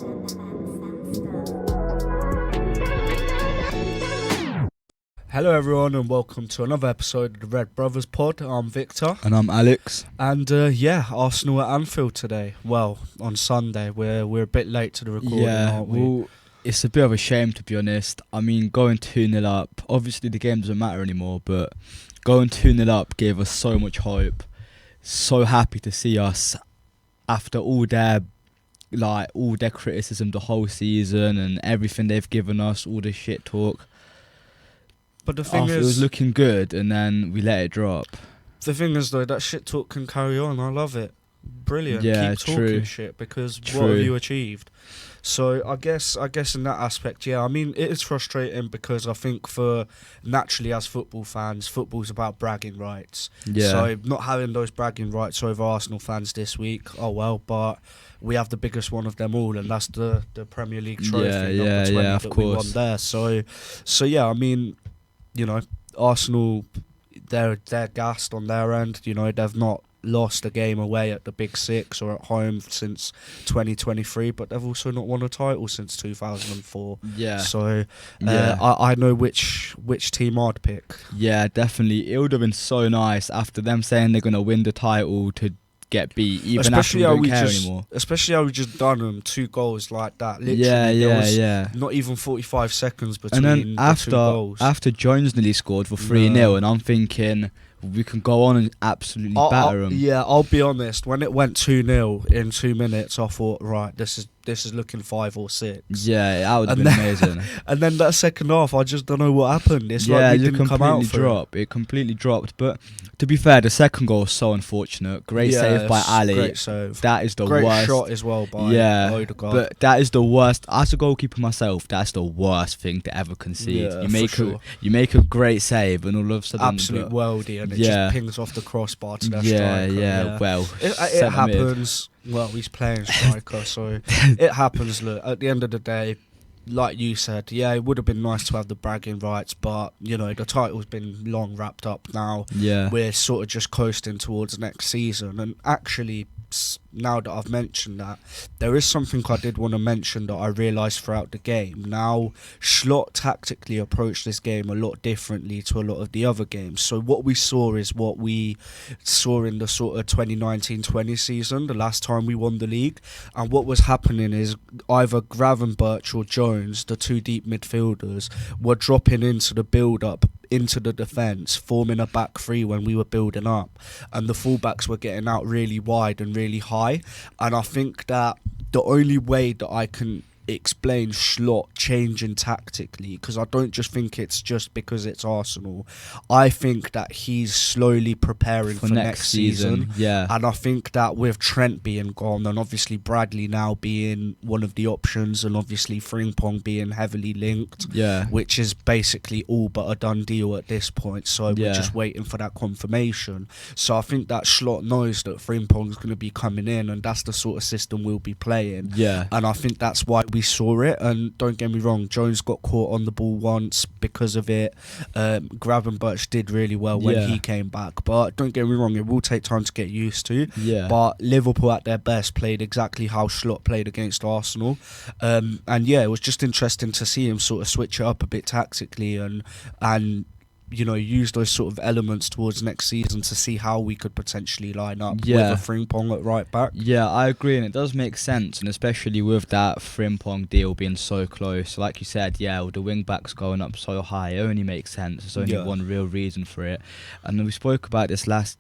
Hello everyone and welcome to another episode of the Red Brothers Pod. I'm Victor. And I'm Alex. And Arsenal at Anfield today. Well, on Sunday. We're a bit late to the recording, aren't we? Well, it's a bit of a shame, to be honest. I mean, going 2-0 up, obviously the game doesn't matter anymore, but going 2-0 up gave us so much hope. So happy to see us after all their criticism the whole season and everything they've given us, all the shit talk. But the thing is, it was looking good, and then we let it drop. The thing is, though, that shit talk can carry on. I love it. Brilliant. Yeah, Keep talking true. shit because True. what have you achieved? So I guess in that aspect, yeah. I mean, it is frustrating because I think for naturally as football fans, football's about bragging rights. Yeah. So not having those bragging rights over Arsenal fans this week, oh well. But we have the biggest one of them all, and that's the Premier League trophy, number 20 of that course. we won there. So yeah. I mean, you know, Arsenal, they're gassed on their end. You know, they've not lost a game away at the Big Six or at home since 2023, but they've also not won a title since 2004. Yeah. So I know which team I'd pick. Yeah, definitely. It would have been so nice after them saying they're going to win the title to get beat, even especially after we don't care anymore. Especially how we just done them 2 goals like that. Literally, there was not even 45 seconds between and then the 2 goals. After Jones nearly scored for 3-0, and I'm thinking we can go on and absolutely batter them. Yeah, I'll be honest. When it went 2-0 in 2 minutes, I thought, right, this is looking 5 or 6. Yeah, that would have been amazing. And then that second half, I just don't know what happened. It's like we didn't come out for it. It completely dropped. But to be fair, the second goal was so unfortunate. Great save by Ali. Great save. That is the great worst. Shot as well by Odegaard. But that is the worst. As a goalkeeper myself, that's the worst thing to ever concede. Yeah, you make a great save, and all of a sudden, absolute worldie, and it just pings off the crossbar to their striker. Yeah. Well, it happens. Well, he's playing striker, so it happens. Look, at the end of the day, like you said, yeah, it would have been nice to have the bragging rights, but you know the title's been long wrapped up now. Yeah, we're sort of just coasting towards next season, and actually, now that I've mentioned that, there is something I did want to mention that I realised throughout the game. Now, Slot tactically approached this game a lot differently to a lot of the other games. So what we saw is what we saw in the sort of 2019-20 season, the last time we won the league. And what was happening is either Gravenberch or Jones, the 2 deep midfielders, were dropping into the build-up, into the defence, forming a back 3 when we were building up, and the fullbacks were getting out really wide and really high. And I think that the only way that I can explain Slot changing tactically, because I don't just think it's just because it's Arsenal, I think that he's slowly preparing for next season. Yeah. And I think that with Trent being gone, and obviously Bradley now being one of the options, and obviously Frimpong being heavily linked, which is basically all but a done deal at this point, so we're just waiting for that confirmation. So I think that Slot knows that Frimpong's going to be coming in, and that's the sort of system we'll be playing. Yeah. And I think that's why we saw it. And don't get me wrong, Jones got caught on the ball once because of it. Gravenberch did really well when he came back, but don't get me wrong, it will take time to get used to. But Liverpool at their best played exactly how Slot played against Arsenal, and it was just interesting to see him sort of switch it up a bit tactically and you know, use those sort of elements towards next season to see how we could potentially line up with a Frimpong at right back. Yeah, I agree, and it does make sense, and especially with that Frimpong deal being so close. Like you said, with the wing backs going up so high, it only makes sense. There's only one real reason for it. And we spoke about this last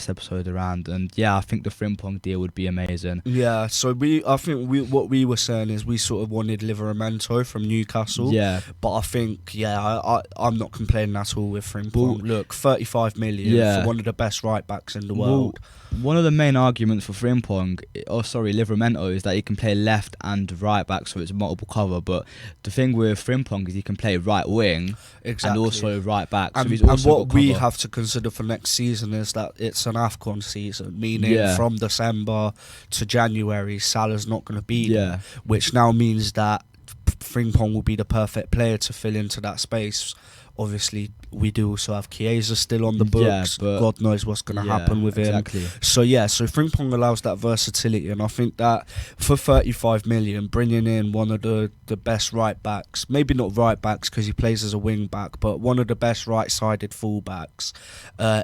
episode around, and I think the Frimpong deal would be amazing. Yeah, so what we were saying is we sort of wanted Livramento from Newcastle. Yeah, but I think I'm not complaining at all with Frimpong. Look, 35 million for one of the best right backs in the world. One of the main arguments for Livramento is that he can play left and right back, so it's multiple cover. But the thing with Frimpong is he can play right wing and also right back. So he's also what we have to consider for next season is that it's an AFCON season, meaning from December to January, Salah's not going to be there, which now means that Frimpong will be the perfect player to fill into that space. Obviously, we do also have Chiesa still on the books. but God knows what's going to happen with him. So Frimpong allows that versatility, and I think that for 35 million, bringing in one of the best right backs, maybe not right backs because he plays as a wing back, but one of the best right-sided full-backs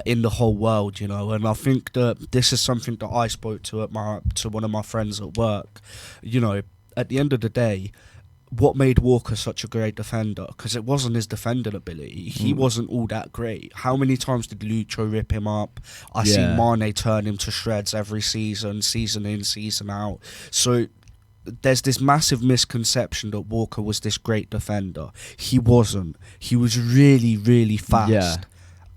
in the whole world, you know. And I think that this is something that I spoke to one of my friends at work. You know, at the end of the day, what made Walker such a great defender? Because it wasn't his defending ability. He wasn't all that great. How many times did Lucho rip him up? I see Mane turn him to shreds every season in, season out. So there's this massive misconception that Walker was this great defender. He wasn't. He was really, really fast. Yeah.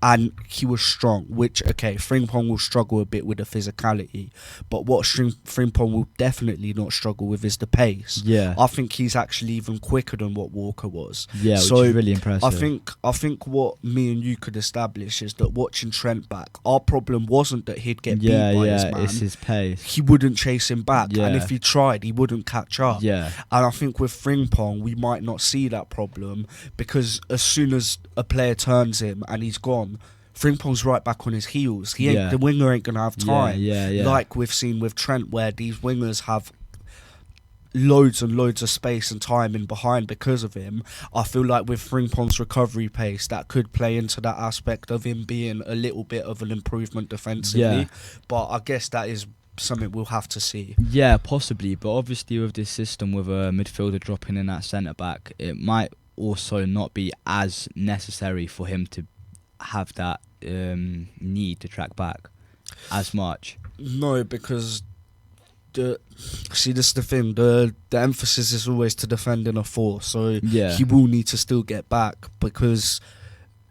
And he was strong, which, okay, Frimpong will struggle a bit with the physicality, but what Frimpong will definitely not struggle with is the pace. Yeah. I think he's actually even quicker than what Walker was. Yeah, so which is really impressive. I think what me and you could establish is that watching Trent back, our problem wasn't that he'd get beat by his man. It's his pace. He wouldn't chase him back, Yeah. and if he tried, he wouldn't catch up. Yeah. And I think with Frimpong, we might not see that problem, because as soon as a player turns him and he's gone, Frimpong's right back on his heels. The winger ain't going to have time. Like we've seen with Trent, where these wingers have loads and loads of space and time in behind because of him. I feel like with Frimpong's recovery pace, that could play into that aspect of him being a little bit of an improvement defensively. Yeah. But I guess that is something we'll have to see. Yeah, possibly. But obviously with this system, with a midfielder dropping in at centre-back, it might also not be as necessary for him to have that need to track back as much. No, because this is the thing, the emphasis is always to defend in a 4, so he will need to still get back, because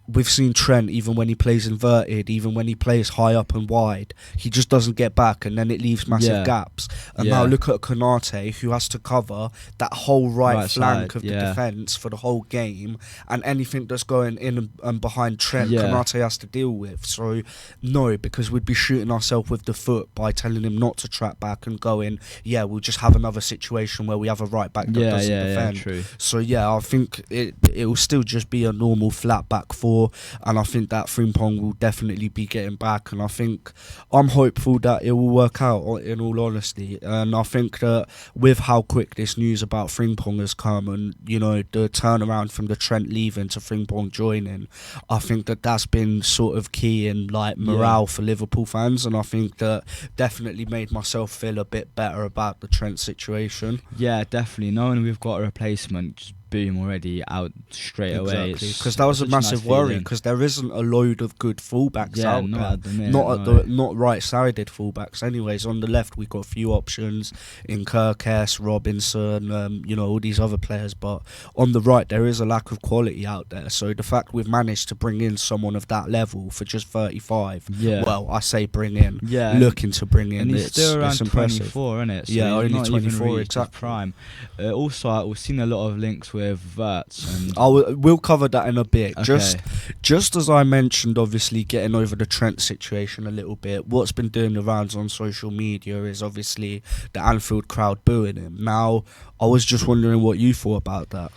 we've seen Trent, even when he plays inverted, even when he plays high up and wide, he just doesn't get back, and then it leaves massive gaps. And now look at Konate, who has to cover that whole right flank of the defence for the whole game, and anything that's going in and behind Trent, Konate has to deal with. So no, because we'd be shooting ourselves with the foot by telling him not to track back and going, we'll just have another situation where we have a right back that doesn't defend. True. So I think it will still just be a normal flat back 4, and I think that Frimpong will definitely be getting back, and I think I'm hopeful that it will work out, in all honesty. And I think that with how quick this news about Frimpong has come, and you know, the turnaround from the Trent leaving to Frimpong joining, I think that that's been sort of key in like morale for Liverpool fans, and I think that definitely made myself feel a bit better about the Trent situation. Yeah, definitely. Knowing we've got a replacement, boom, already out straight away. Exactly, because that was a massive worry, because there isn't a load of good fullbacks out there. At the minute, not right-sided fullbacks. Anyways, on the left we've got a few options in Kirkes, Robinson, you know, all these other players. But on the right, there is a lack of quality out there. So the fact we've managed to bring in someone of that level for just 35, well, I say bring in, looking to bring in, and he's still around impressive. 24, isn't it? So only not 24, even exactly. Prime. Also, we've seen a lot of links with Verts, and we'll cover that in a bit. Okay. Just as I mentioned, obviously getting over the Trent situation a little bit, what's been doing the rounds on social media is obviously the Anfield crowd booing him. Now, I was just wondering what you thought about that.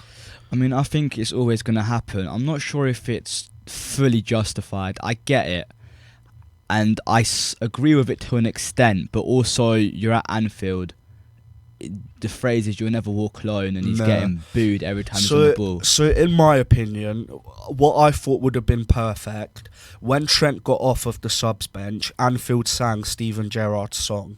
I mean, I think it's always going to happen. I'm not sure if it's fully justified. I get it, and I agree with it to an extent, but also you're at Anfield. The phrase is "you'll never walk alone," and he's getting booed every time he's on the ball. So in my opinion, what I thought would have been perfect, when Trent got off of the subs bench, Anfield sang Steven Gerrard's song.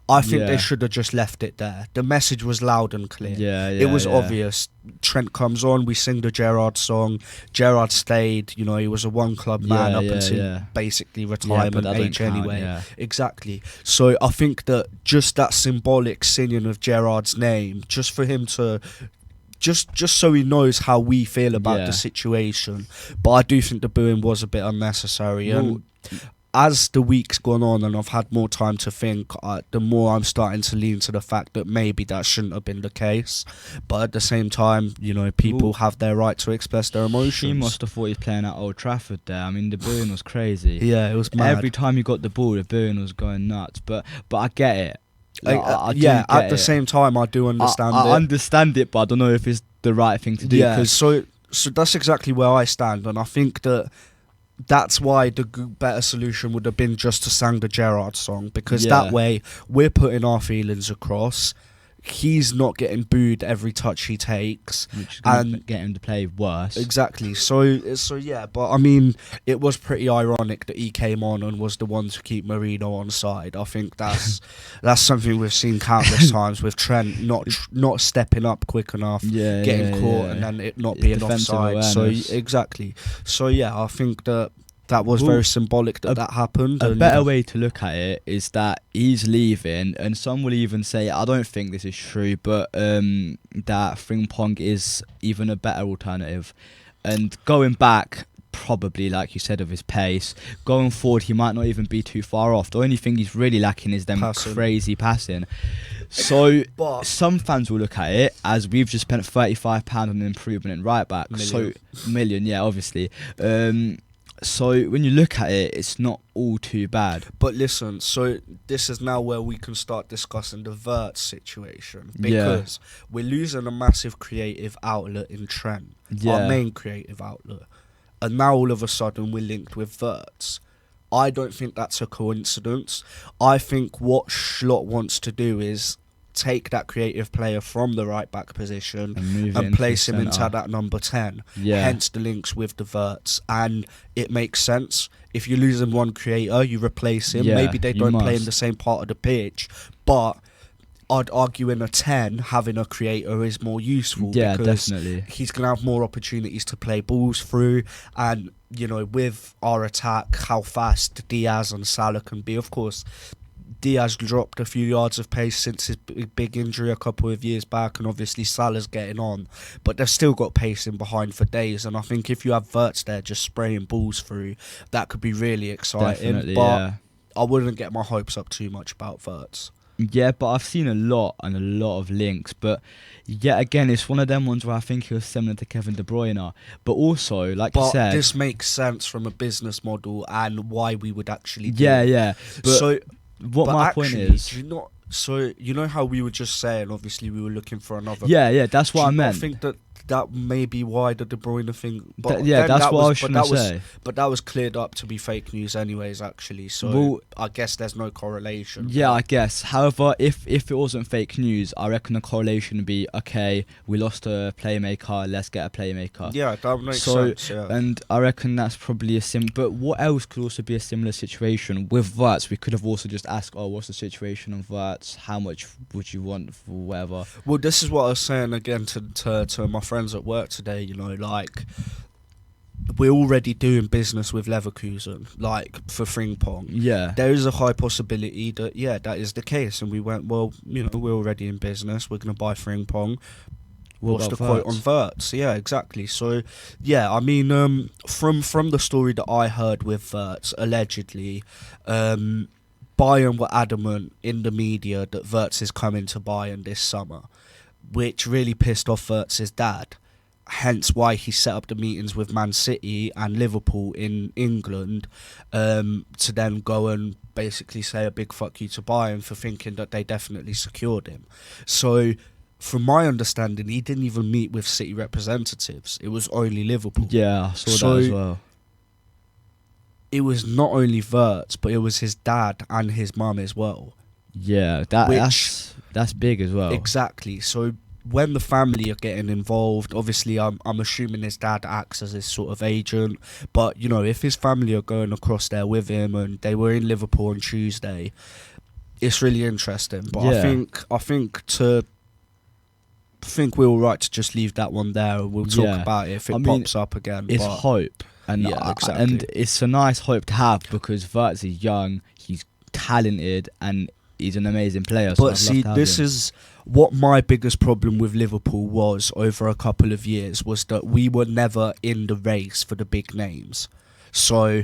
I think they should have just left it there. The message was loud and clear. It was obvious. Trent comes on, we sing the Gerrard song. Gerrard stayed, you know, he was a one-club man up until basically retirement age anyway. Exactly. So I think that just that symbolic singing of Gerrard's name, just for him to... Just so he knows how we feel about the situation. But I do think the booing was a bit unnecessary. And as the week's gone on and I've had more time to think, the more I'm starting to lean to the fact that maybe that shouldn't have been the case. But at the same time, you know, people have their right to express their emotions. He must have thought he was playing at Old Trafford there. I mean, the booing was crazy. Yeah, it was mad. Every time he got the ball, the booing was going nuts. But I get it. At the same time, I do understand it. I understand it, but I don't know if it's the right thing to do. Yeah, so So that's exactly where I stand, and I think that's why the better solution would have been just to sang the Gerrard song, because that way we're putting our feelings across. He's not getting booed every touch he takes, which is going to get him to play worse. Exactly. So yeah. But I mean, it was pretty ironic that he came on and was the one to keep Mourinho on side. I think that's something we've seen countless times with Trent not stepping up quick enough, getting caught, and then it not being offside. So exactly. So yeah, I think that was very symbolic that happened. A better way to look at it is that he's leaving, and some will even say, I don't think this is true, but that Frimpong is even a better alternative. And going back, probably, like you said, of his pace, going forward, he might not even be too far off. The only thing he's really lacking is them crazy passing. So some fans will look at it as we've just spent £35 on an improvement in right back. Million, yeah, obviously. So when you look at it, it's not all too bad. But listen, so this is now where we can start discussing the Wirtz situation, because we're losing a massive creative outlet in Trent, our main creative outlet, and now all of a sudden we're linked with Wirtz. I don't think that's a coincidence. I think what Slot wants to do is take that creative player from the right back position and place him into that number 10. Hence the links with the Wirtz, and it makes sense. If you're losing one creator, you replace him. Maybe they don't play in the same part of the pitch, but I'd argue in a 10 having a creator is more useful, because he's going to have more opportunities to play balls through. And you know, with our attack, how fast Diaz and Salah can be, of course Diaz dropped a few yards of pace since his big injury a couple of years back, and obviously Salah's getting on, but they've still got pace in behind for days. And I think if you have Wirtz there just spraying balls through, that could be really exciting. But I wouldn't get my hopes up too much about Wirtz. Yeah, but I've seen a lot of links, but yet again, it's one of them ones where I think he was similar to Kevin De Bruyne. But also, like you said, this makes sense from a business model and why we would actually do it. But my point is, you know how we were just saying, obviously we were looking for another. Yeah, that's what I meant. I think that may be why the De Bruyne thing. But that's what I was trying to say. But that was cleared up to be fake news, anyways. Actually, so I guess there's no correlation. Yeah, I guess. However, if it wasn't fake news, I reckon the correlation would be, okay, we lost a playmaker, let's get a playmaker. Yeah, that makes sense. Yeah. And I reckon that's probably But what else could also be a similar situation with Wirtz? We could have also just asked, what's the situation on Wirtz? How much would you want for whatever? Well, this is what I was saying again to my friends at work today. You know, like, we're already doing business with Leverkusen, like, for Frimpong. Yeah. There is a high possibility that, that is the case. And we went, well, you know, we're already in business. We're going to buy Frimpong. What's the quote on Wirtz? Yeah, exactly. So, yeah, I mean, from the story that I heard with Wirtz, allegedly, Bayern were adamant in the media that Wirtz is coming to Bayern this summer, which really pissed off Wirtz's dad. Hence why he set up the meetings with Man City and Liverpool in England, to then go and basically say a big fuck you to Bayern for thinking that they definitely secured him. So, from my understanding, he didn't even meet with City representatives. It was only Liverpool. Yeah, I saw that as well. It was not only Wirtz, but it was his dad and his mum as well. Yeah, that's big as well. Exactly. So when the family are getting involved, obviously I'm assuming his dad acts as his sort of agent, but you know, if his family are going across there with him and they were in Liverpool on Tuesday, it's really interesting. But I think we're all right to just leave that one there, and we'll talk about it if it pops up again. It's hope, and exactly. And it's a nice hope to have, because Wirtz is young, he's talented, and he's an amazing player. But see, this is what my biggest problem with Liverpool was over a couple of years, was that we were never in the race for the big names. So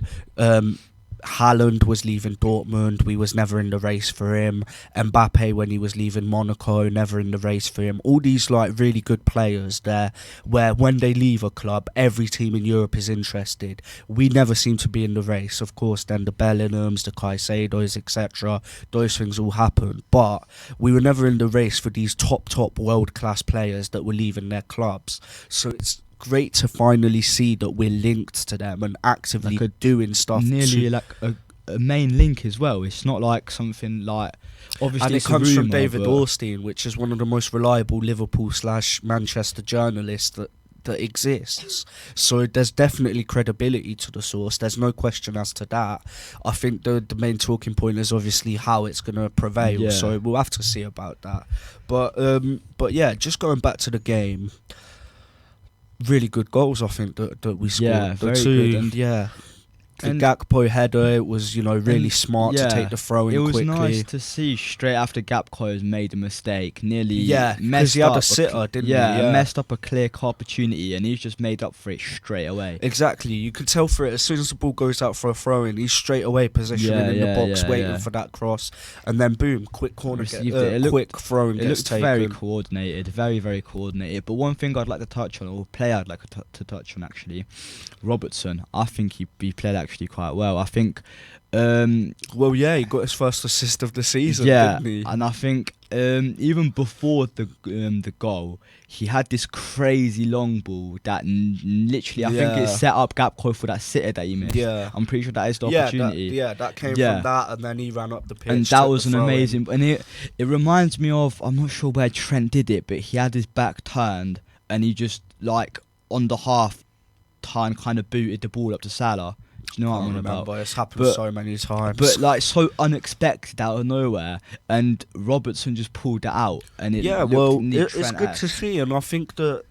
Haaland was leaving Dortmund, we was never in the race for him. Mbappe, when he was leaving Monaco, never in the race for him. All these like really good players there, where when they leave a club, every team in Europe is interested. We never seem to be in the race. Of course, then the Bellinghams, the Caicedos, etc., those things all happen. But we were never in the race for these top world-class players that were leaving their clubs. So it's great to finally see that we're linked to them and actively doing stuff. Nearly like a main link as well. It's not like something like, obviously, and it it's comes a from rumour, David but Ornstein, which is one of the most reliable Liverpool/Manchester journalists that exists. So there's definitely credibility to the source. There's no question as to that. I think the main talking point is obviously how it's going to prevail. Yeah. So we'll have to see about that. But yeah, just going back to the game, really good goals I think that we scored. Yeah, very good. And the Gakpo header, it was, really smart to take the throw in quickly. It was nice to see straight after Gakpo made a mistake, nearly because he had a sitter, didn't he? Yeah, messed up a clear-cut opportunity, and he's just made up for it straight away. Exactly, you can tell for it as soon as the ball goes out for a throw-in, he's straight away positioning in the box, waiting for that cross, and then boom, quick corner, quick throw-in gets taken. It looked very coordinated, very, very coordinated. But one thing I'd like to touch on, or player I'd like to touch on actually, Robertson. I think he played actually quite well. I think he got his first assist of the season, didn't he? And I think even before the goal, he had this crazy long ball that literally I think it set up Gakpo for that sitter that he missed. Yeah, I'm pretty sure that is the opportunity. That came from that, and then he ran up the pitch. And that was an amazing. And it reminds me of, I'm not sure where Trent did it, but he had his back turned and he just like on the half turn kind of booted the ball up to Salah. Do you know what I'm on about? It's happened so many times. But like so unexpected out of nowhere, and Robertson just pulled it out, and it's good to see, and I think that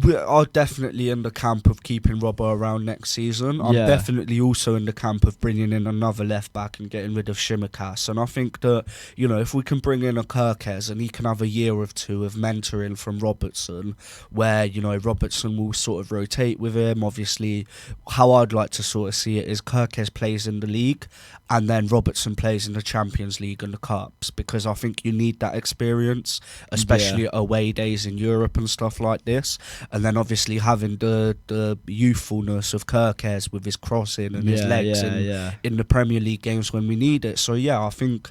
we are definitely in the camp of keeping Robbo around next season. I'm definitely also in the camp of bringing in another left back and getting rid of Shimikas. And I think that, if we can bring in a Kirkes and he can have a year or two of mentoring from Robertson, where, Robertson will sort of rotate with him. Obviously, how I'd like to sort of see it is Kirkes plays in the league and then Robertson plays in the Champions League and the Cups, because I think you need that experience, especially away days in Europe and stuff like this. And then obviously having the youthfulness of Kirkes with his crossing and his legs in the Premier League games when we need it. So I think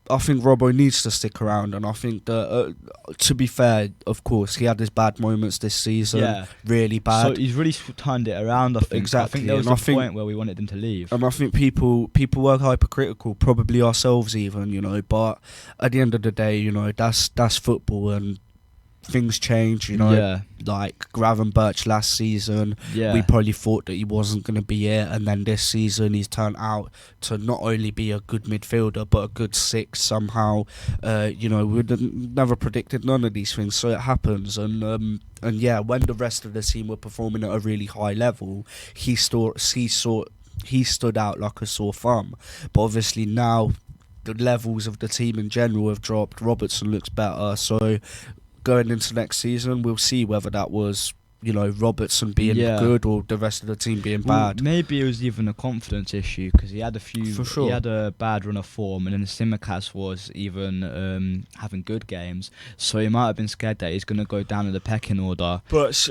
Robbo needs to stick around, and I think that, to be fair, of course, he had his bad moments this season, really bad. So he's really turned it around, I think. Exactly. I think there was a point where we wanted him to leave. And I think people were hypercritical, probably ourselves even, but at the end of the day, that's football, and things change, like Gravenberch last season, we probably thought that he wasn't going to be it, and then this season he's turned out to not only be a good midfielder but a good six somehow. We'd never predicted none of these things, so it happens. And when the rest of the team were performing at a really high level, he stood out like a sore thumb. But obviously now the levels of the team in general have dropped. Robertson looks better, so going into next season, we'll see whether that was, Robertson being good or the rest of the team being bad. Maybe it was even a confidence issue, because he had he had a bad run of form, and then Tsimikas was even having good games, so he might have been scared that he's going to go down in the pecking order. But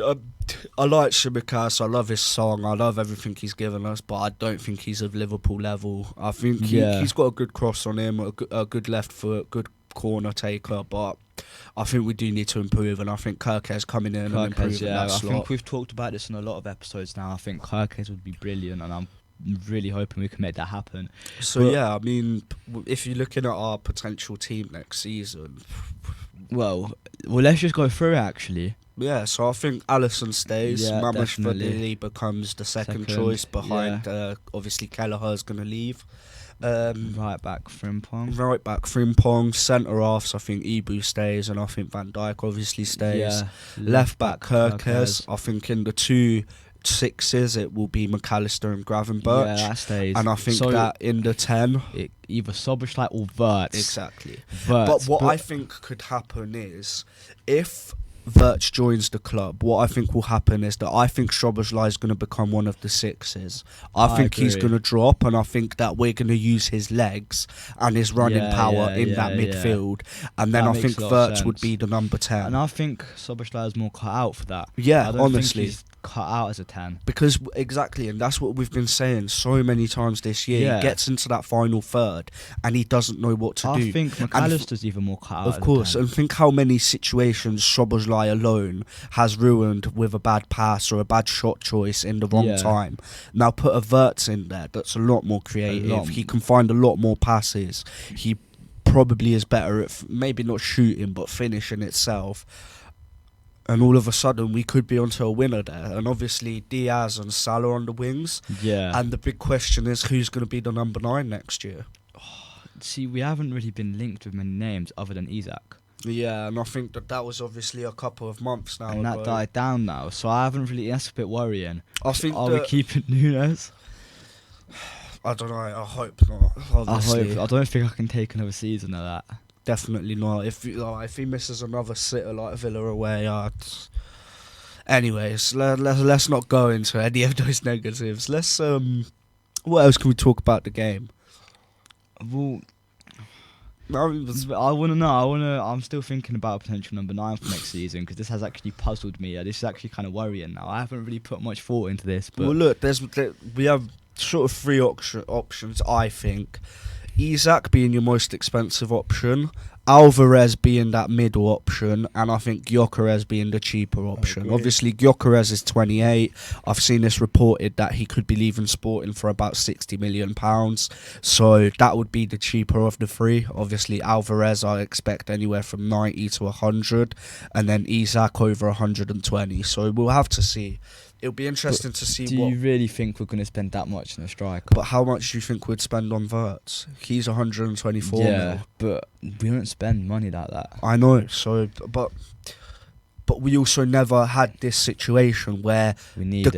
I like Tsimikas, I love his song, I love everything he's given us, but I don't think he's of Liverpool level. I think he's got a good cross on him, a good left foot, good corner taker, but I think we do need to improve, and I think Kirkes coming in and improving that slot. I think we've talked about this in a lot of episodes now. I think Kirkes would be brilliant, and I'm really hoping we can make that happen. So if you're looking at our potential team next season, well, let's just go through it actually. Yeah, so I think Alisson stays. Mamashvili becomes the second choice behind. Obviously, Kelleher's going to leave. Right back Frimpong. Centre halves, I think Ibu stays, and I think Van Dijk obviously stays. Left back Kirkes. I think in the 2 6s it will be McAllister and Gravenberch. Yeah, that stays. And I think that in the 10, either Soboslai or Wirtz. Exactly. But what I think could happen is, if Wirtz joins the club, what I think will happen is that I think Szoboszlai is going to become one of the 6s. I think he's going to drop, and I think that we're going to use his legs and his running power in that midfield. And then I think Wirtz would be the number 10. And I think Szoboszlai is more cut out for that. Yeah, honestly. cut out as a 10. Because exactly, and that's what we've been saying so many times this year. Yeah. He gets into that final third and he doesn't know what to do. I think McAllister's even more cut out. Of course, as a 10. and think how many situations Szoboszlai alone has ruined with a bad pass or a bad shot choice in the wrong time. Now put a Wirtz in there that's a lot more creative. He can find a lot more passes. He probably is better at maybe not shooting but finishing itself. And all of a sudden we could be onto a winner there. And obviously Diaz and Salah on the wings. Yeah. And the big question is who's going to be the number 9 next year? See, we haven't really been linked with many names other than Isak. Yeah, and I think that was obviously a couple of months now and ago. that died down now, so I haven't really. That's a bit worrying. I think Are we keeping Nunes? I don't know. I hope not. Obviously. I don't think I can take another season of that. Definitely not. If he misses another sitter like Villa away, anyways, let's not go into any of those negatives. Let's what else can we talk about the game? Well, I want to know. I'm still thinking about potential number 9 for next season because this has actually puzzled me. This is actually kind of worrying now. I haven't really put much thought into this. But well, look, we have sort of 3 options. I think Isak being your most expensive option, Alvarez being that middle option, and I think Gyökeres being the cheaper option. Obviously, Gyökeres is 28. I've seen this reported that he could be leaving Sporting for about £60 million. So that would be the cheaper of the 3. Obviously, Alvarez I expect anywhere from 90 to 100, and then Isak over 120. So we'll have to see. It'll be interesting to see. Do you really think we're going to spend that much on a striker? But how much do you think we'd spend on Wirtz? He's 124 mil. But we don't spend money like that. I know. So, but we also never had this situation where the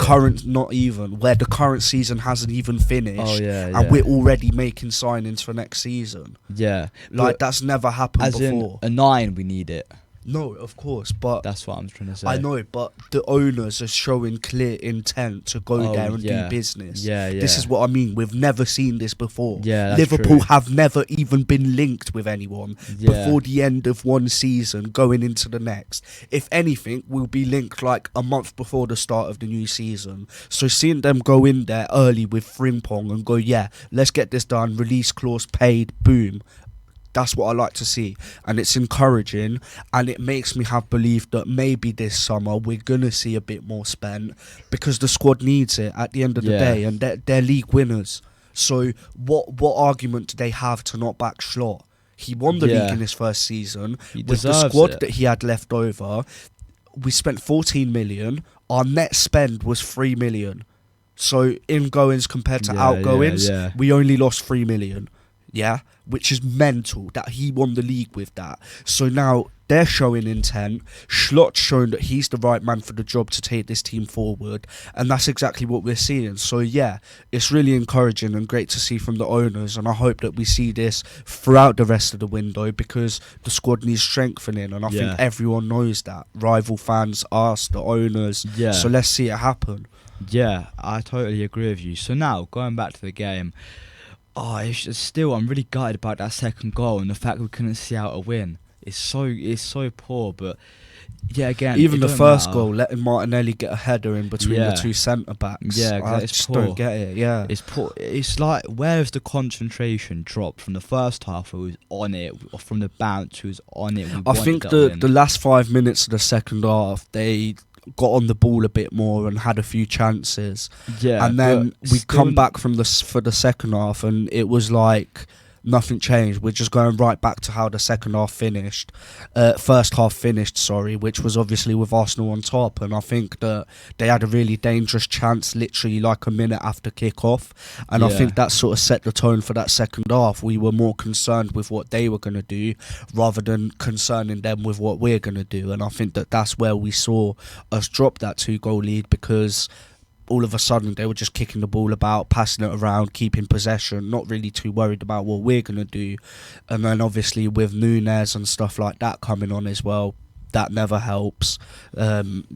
current season hasn't even finished, and we're already making signings for next season. Yeah, like that's never happened before. In a 9, we need it. No, of course, but that's what I'm trying to say. I know, but the owners are showing clear intent to go there and do business. Yeah. This is what I mean. We've never seen this before. Yeah, that's Liverpool true. have never even been linked with anyone before the end of one season going into the next. If anything, we'll be linked like a month before the start of the new season. So seeing them go in there early with Frimpong and go, let's get this done, release clause paid, boom. That's what I like to see, and it's encouraging, and it makes me have belief that maybe this summer we're going to see a bit more spent because the squad needs it at the end of the day, and they're league winners. So what argument do they have to not back Schlott? He won the league in his first season with the squad that he had left over. We spent 14 million. Our net spend was 3 million. So ingoings compared to outgoings, we only lost 3 million. Yeah, which is mental that he won the league with that. So now they're showing intent. Schlott's shown that he's the right man for the job to take this team forward, and that's exactly what we're seeing. So it's really encouraging and great to see from the owners, and I hope that we see this throughout the rest of the window because the squad needs strengthening, and I think everyone knows that. Rival fans, us, the owners. So let's see it happen. Yeah, I totally agree with you. So now, going back to the game, I'm really gutted about that second goal and the fact we couldn't see out a win. It's so poor, but again, even the first goal, letting Martinelli get a header in between the 2 centre backs. I just don't get it. It's poor. It's like, where's the concentration dropped from the first half who was on it, or from the bounce who was on it? I think the last 5 minutes of the second half, they got on the ball a bit more and had a few chances. And then we come back for the second half, and it was like nothing changed. We're just going right back to how the first half finished, which was obviously with Arsenal on top. And I think that they had a really dangerous chance literally like a minute after kick-off. And I think that sort of set the tone for that second half. We were more concerned with what they were going to do rather than concerning them with what we're going to do. And I think that that's where we saw us drop that 2-goal lead, because all of a sudden they were just kicking the ball about, passing it around, keeping possession, not really too worried about what we're going to do. And then obviously with Nunes and stuff like that coming on as well, that never helps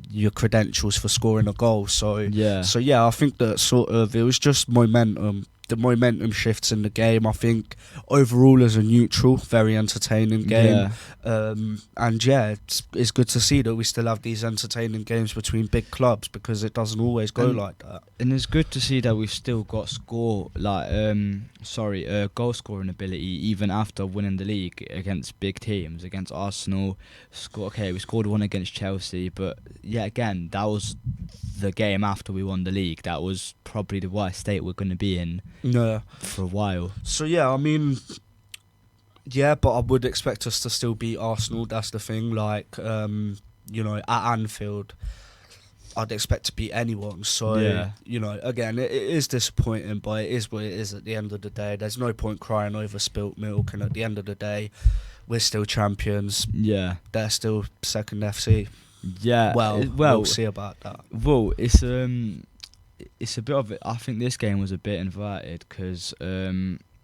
your credentials for scoring a goal. So I think that sort of, it was just momentum the momentum shifts in the game. I think overall as a neutral, very entertaining game. And yeah, it's good to see that we still have these entertaining games between big clubs, because it doesn't always go like that. And it's good to see that we've still got goal scoring ability even after winning the league against big teams, against Arsenal. We scored one against Chelsea, but yeah, again, that was the game after we won the league. That was probably the worst state we're going to be in for a while. So yeah, I mean, yeah, but I would expect us to still beat Arsenal. That's the thing. Like, you know, at Anfield, I'd expect to beat anyone. So, you know, again, it is disappointing, but it is what it is at the end of the day. There's no point crying over spilt milk, and at the end of the day, we're still champions. Yeah. They're still second FC. Yeah. Well, we'll see about that. Well, it's a bit of it. I think this game was a bit inverted because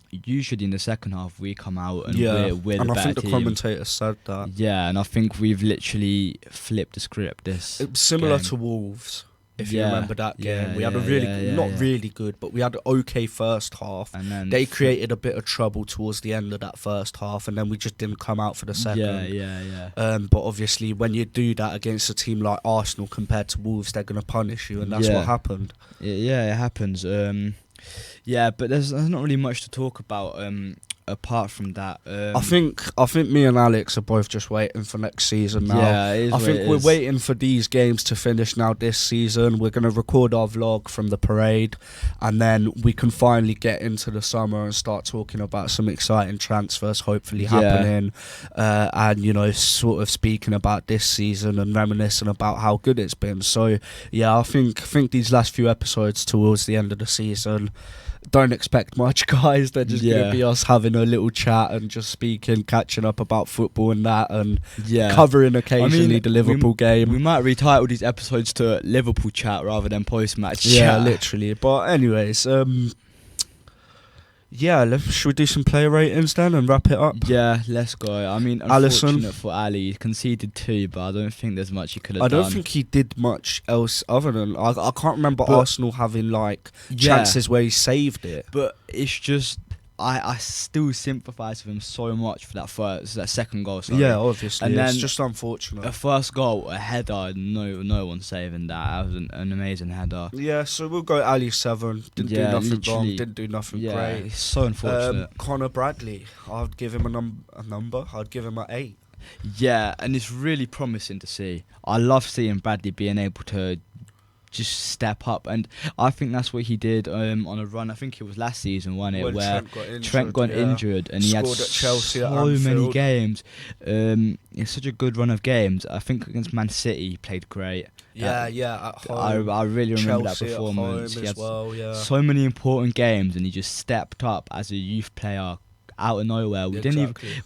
usually in the second half we come out and we're the and I better think the team. commentator said that. Yeah, and I think we've literally flipped the script. It's similar game. to Wolves. If you remember that game, we had a not really good, but we had an okay first half. And then they created a bit of trouble towards the end of that first half, and then we just didn't come out for the second. But obviously, when you do that against a team like Arsenal compared to Wolves, they're going to punish you, and that's what happened. Yeah, it happens. But there's not really much to talk about. Apart from that, I think me and Alex are both just waiting for next season now. Yeah, it is I think we're waiting for these games to finish now this season. We're going to record our vlog from the parade, and then we can finally get into the summer and start talking about some exciting transfers hopefully happening, and, you know, sort of speaking about this season and reminiscing about how good it's been. So yeah, I think these last few episodes towards the end of the season, don't expect much, guys. They're just going to be us having a little chat and just speaking, catching up about football and that, and covering occasionally the Liverpool game. We might retitle these episodes to Liverpool chat rather than post-match chat. Yeah, literally. But anyways, should we do some player ratings then and wrap it up? Yeah, let's go. I mean, unfortunate for Ali, he conceded 2, but I don't think there's much he could have done. I don't think he did much else other than I can't remember Arsenal having like chances where he saved it. But it's just I still sympathise with him so much for that second goal. Sorry. Yeah, obviously, and it's then just unfortunate. A first goal, a header, no one saving that. That was an amazing header. Yeah, so we'll go Ali 7. Didn't do nothing wrong. Didn't do nothing great. It's so unfortunate. Connor Bradley, I'd give him a number. I'd give him an 8. Yeah, and it's really promising to see. I love seeing Bradley being able to just step up, and I think that's what he did on a run. I think it was last season, wasn't it, when where Trent got injured and he had at Chelsea so many games. It's such a good run of games. I think against Man City he played great. At home. I really remember Chelsea that performance. At home he had so many important games, and he just stepped up as a youth player out of nowhere.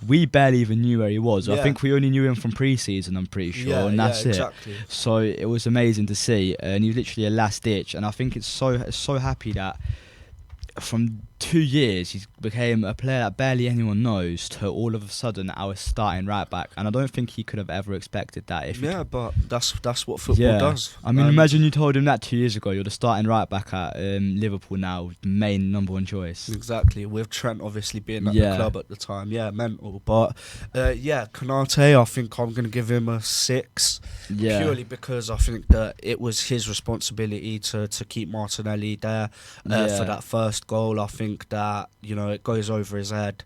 We barely even knew where he was. I think we only knew him from pre-season, I'm pretty sure, and that's it. So it was amazing to see, and he was literally a last ditch. And I think it's so happy that from 2 years he's became a player that barely anyone knows to all of a sudden our starting right back, and I don't think he could have ever expected that. But that's what football does. I mean, imagine you told him that 2 years ago, you're the starting right back at Liverpool now, main number 1 choice. Exactly, with Trent obviously being at the club at the time. Mental. But Konate, I think I'm going to give him a 6, purely because I think that it was his responsibility to keep Martinelli there for that first goal. I think that, you know, it goes over his head.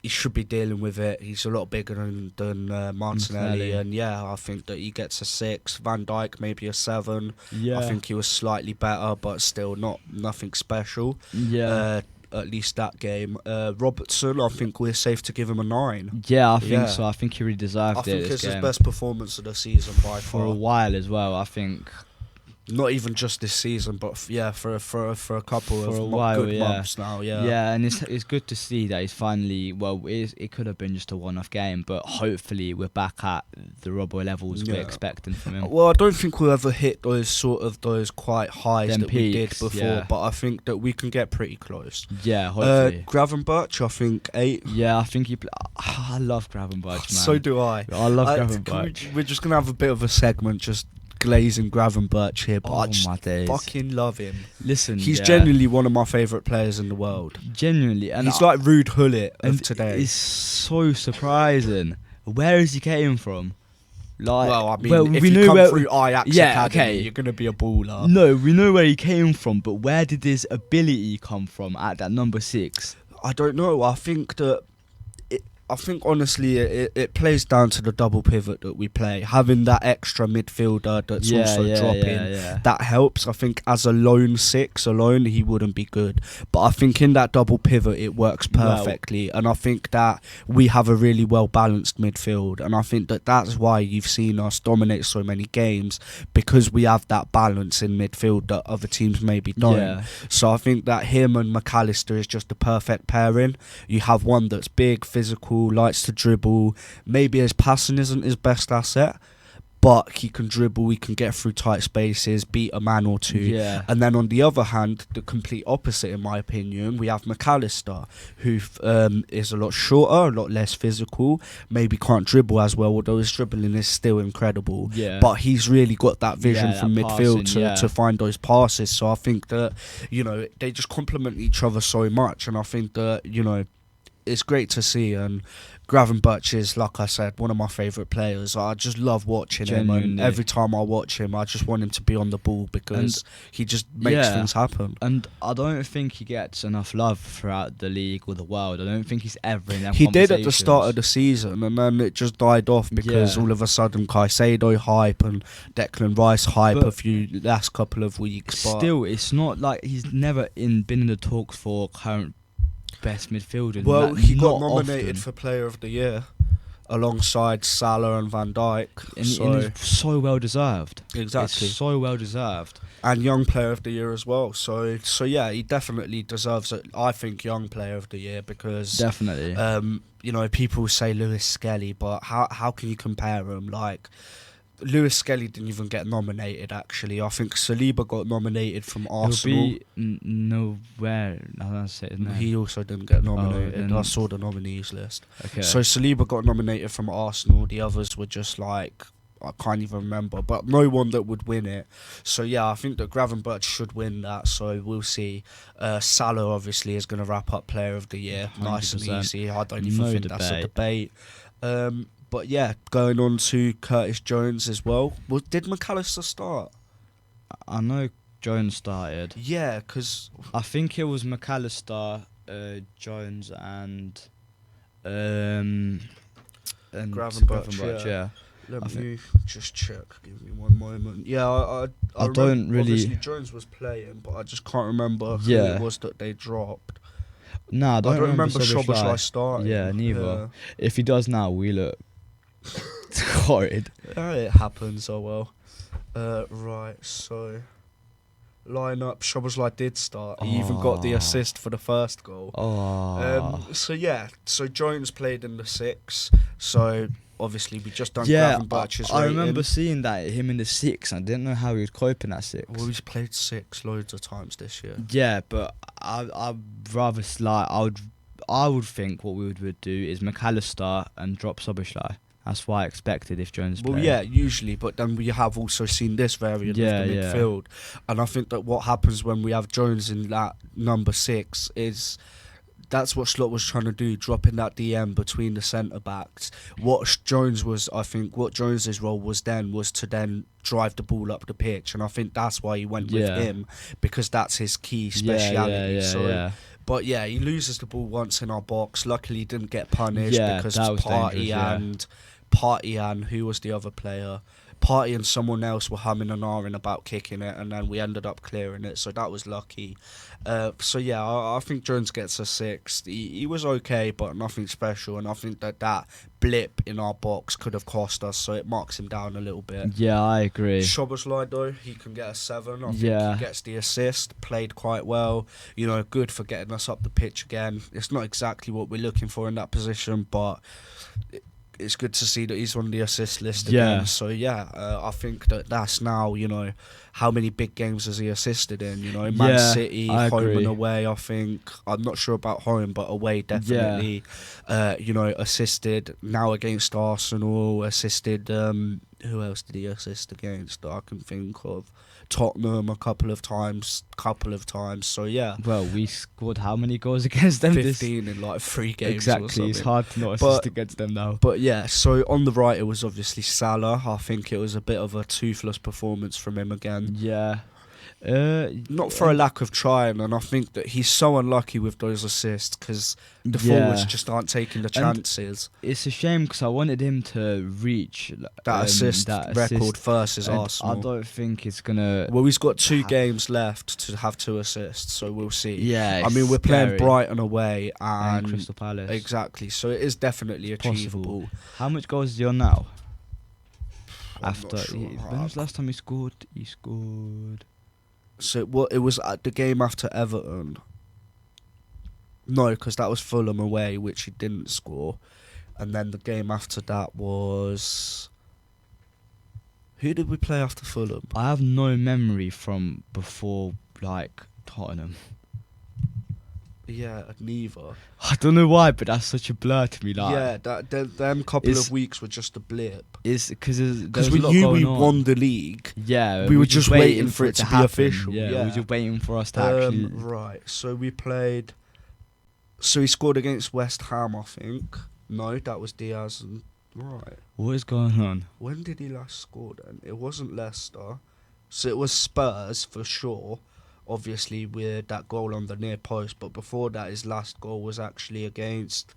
He should be dealing with it. He's a lot bigger than Martinelli, and I think that he gets a 6. Van Dijk maybe a 7. I think he was slightly better, but still nothing special. At least that game. Robertson, I think we're safe to give him a 9. Yeah, I think so. I think he really deserved it. I think it's his best performance of the season by far. For a while as well, I think. Not even just this season, but for a couple of good months now. Yeah, and it's good to see that he's finally. Well, it could have been just a one-off game, but hopefully we're back at the Robbo levels we're expecting from him. Well, I don't think we'll ever hit those quite highs that we did before, but I think that we can get pretty close. Yeah, hopefully. Gravenberch, I think 8. Yeah, I think I love Gravenberch, man. So do I. I love Gravenberch. We're just gonna have a bit of a segment just glazing Gravenberch here, but I just my days. fucking love him. Listen, He's genuinely one of my favourite players in the world. Genuinely, and he's like Ruud Gullit of and today. It's so surprising. Where has he came from? Like, well, I mean, if you come through Ajax Academy, you're going to be a baller. No, we know where he came from, but where did his ability come from at that number 6? I don't know. I think honestly it plays down to the double pivot that we play. Having that extra midfielder that's also dropping, that helps. I think as a lone 6 alone, he wouldn't be good. But I think in that double pivot, it works perfectly. And I think that we have a really well-balanced midfield. And I think that that's why you've seen us dominate so many games, because we have that balance in midfield that other teams maybe don't. Yeah. So I think that him and McAllister is just the perfect pairing. You have one that's big, physical, likes to dribble. Maybe his passing isn't his best asset, but he can dribble, he can get through tight spaces, beat a man or two. Yeah. And then on the other hand, the complete opposite in my opinion, we have McAllister, who is a lot shorter, a lot less physical, maybe can't dribble as well, although his dribbling is still incredible. Yeah. But he's really got that vision from midfield to find those passes. So I think that, they just complement each other so much, and I think that, it's great to see. And Gravenberch is, like I said, one of my favourite players. I just love watching him, and every time I watch him, I just want him to be on the ball, because he just makes things happen. And I don't think he gets enough love throughout the league or the world. I don't think he's ever in them He did at the start of the season, and then it just died off because all of a sudden Caicedo hype and Declan Rice hype a few last couple of weeks. Still, it's not like he's never been in the talks for current best midfielder. Well, he got nominated for Player of the Year alongside Salah and Van Dijk. And it's so well deserved. Exactly. It's so well deserved. And Young Player of the Year as well. So yeah, he definitely deserves it. I think Young Player of the Year, because definitely. People say Lewis Skelly, but how can you compare him? Like, Lewis Skelly didn't even get nominated, actually. I think Saliba got nominated from Arsenal. Nowhere. He also didn't get nominated. I saw the nominees list. Okay. So Saliba got nominated from Arsenal. The others were just like, I can't even remember, but no one that would win it. So yeah, I think that Gravenberch should win that, so we'll see. Salah obviously is going to wrap up Player of the Year. 100%. Nice and easy. I don't even think that's a debate. But yeah, going on to Curtis Jones as well. Did McAllister start? I know Jones started. Yeah, because I think it was McAllister, Jones, and Gravenberch. Yeah. Let me just check. Give me one moment. Yeah, I don't really. Obviously, Jones was playing, but I just can't remember who it was that they dropped. Nah, I don't remember Szoboszlai starting. Yeah, neither. Yeah. If he does now, we look horrid. It happens. Oh well. Right. So, line-up. Szoboszlai did start. He even got the assist for the first goal. So yeah. So Jones played in the 6. So obviously we just done Gravenberch's rating. I remember seeing that him in the 6. I didn't know how he would cope in that 6. Well, he's played 6 loads of times this year. Yeah, but I'd rather I would think what we would do is McAllister and drop Szoboszlai. That's what I expected if Jones played. Well, yeah, usually, but then we have also seen this variant of the midfield. And I think that what happens when we have Jones in that number 6 is that's what Slot was trying to do, dropping that DM between the centre-backs. What Jones's role was to then drive the ball up the pitch, and I think that's why he went with him, because that's his key speciality. But yeah, he loses the ball once in our box. Luckily, he didn't get punished because Party and who was the other player? Party and someone else were humming and ahhing about kicking it, and then we ended up clearing it, so that was lucky. So yeah, I think Jones gets a 6. He was okay, but nothing special, and I think that blip in our box could have cost us, so it marks him down a little bit. Yeah, I agree. Szoboszlai, though, he can get a 7. I think he gets the assist, played quite well, good for getting us up the pitch again. It's not exactly what we're looking for in that position, but it's good to see that he's on the assist list again. So yeah, I think that's now, how many big games has he assisted in? Man City, home and away. I think I'm not sure about home, but away definitely. Assisted now against Arsenal. Assisted who else did he assist against that I can think of? Tottenham a couple of times. So yeah. Well, we scored how many goals against them? 15 in like 3 games. Exactly, it's hard to not assist against them now. But yeah, so on the right it was obviously Salah. I think it was a bit of a toothless performance from him again. Yeah. Not for a lack of trying, and I think that he's so unlucky with those assists because the forwards just aren't taking the chances. It's a shame because I wanted him to reach that assist record versus Arsenal. I don't think it's gonna. Well, he's got 2 games left to have 2 assists, so we'll see. Yeah, I mean we're playing Brighton away and Crystal Palace. Exactly, so it is definitely achievable. How much goals is he on now? I'm not sure. When was the last time he scored? He scored. So it was at the game after Everton. No, because that was Fulham away, which he didn't score. And then the game after that was... Who did we play after Fulham? I have no memory from before, like, Tottenham. Yeah, neither. I don't know why, but that's such a blur to me. Like, yeah, them couple of weeks were just a blip. It's because we knew we won the league. Yeah, we were just waiting for it to be official. Yeah, we were just waiting for us to actually. Right, so we played. So he scored against West Ham, I think. No, that was Diaz. Right. What is going on? When did he last score then? It wasn't Leicester. So it was Spurs for sure. Obviously with that goal on the near post, but before that his last goal was actually against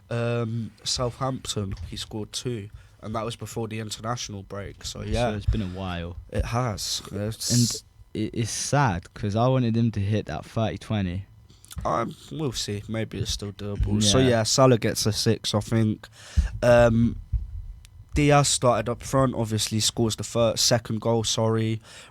Southampton. He scored 2, and that was before the international break. So yeah, so it's been a while. It has, and it's sad because I wanted him to hit that 30-20. We'll see. Maybe it's still doable. Yeah. So yeah, Salah gets a 6, I think. Diaz started up front, obviously scores the second goal,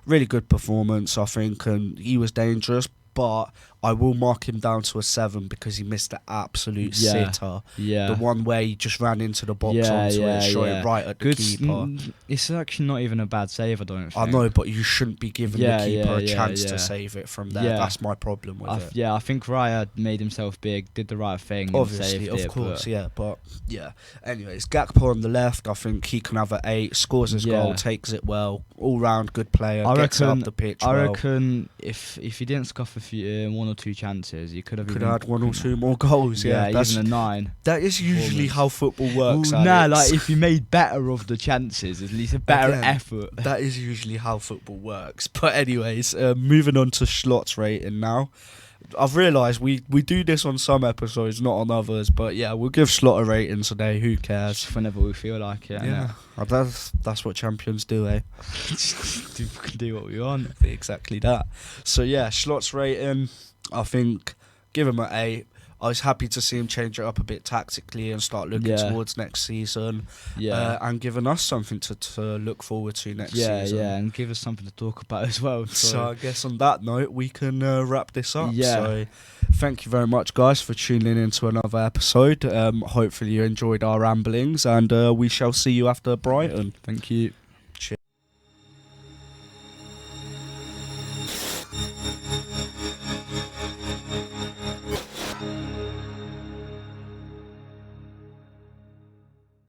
really good performance, I think, and he was dangerous, but I will mark him down to a 7 because he missed the absolute sitter. Yeah. The one where he just ran into the box onto it, shot it right at the keeper. It's actually not even a bad save, I don't think. I know, but you shouldn't be giving the keeper a chance to save it from there. That's my problem with it. Yeah, I think Raya made himself big, did the right thing. Obviously, and saved of course, but yeah. Anyways, Gakpo on the left, I think he can have an 8, scores his goal, takes it well, all-round good player, gets it up the pitch I reckon if he didn't scuff a few, 1 or 2 chances, he could have had 1 or 2 more goals. Yeah, that's even a 9. That is usually how football works. Like if you made better of the chances, at least a better effort. That is usually how football works. But anyways, moving on to Schlott's rating now. I've realised we do this on some episodes, not on others. But yeah, we'll give Schlott a rating today. Who cares? Whenever we feel like it. Yeah, that's what champions do, eh? We can do what we want. Exactly that. So yeah, Schlott's rating, I think, give him an 8. I was happy to see him change it up a bit tactically and start looking towards next season. Yeah. And giving us something to look forward to next season. Yeah, and give us something to talk about as well. So I guess on that note, we can wrap this up. Yeah. So thank you very much, guys, for tuning in to another episode. Hopefully you enjoyed our ramblings, and we shall see you after Brighton. Thank you.